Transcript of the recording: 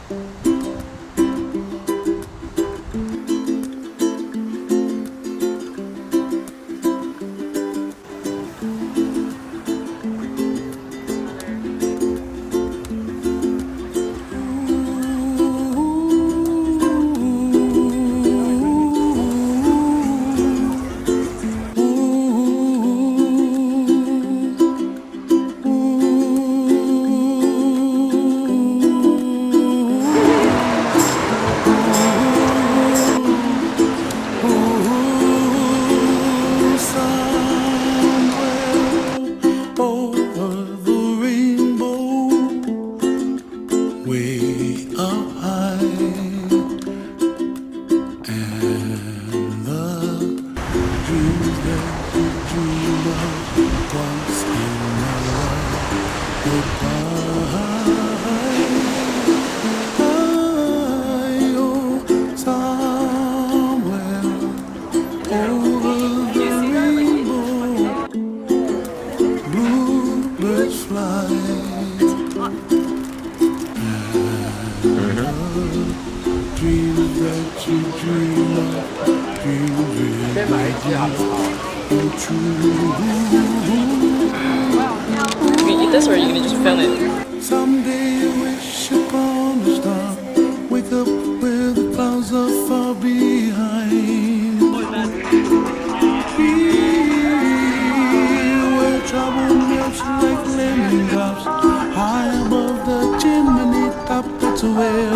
You gonna eat this or are you gonna just film it? Someday I wish upon a star, wake up where the clouds are far behind. Where trouble melts like lemon drops, high above the chimney top, that's where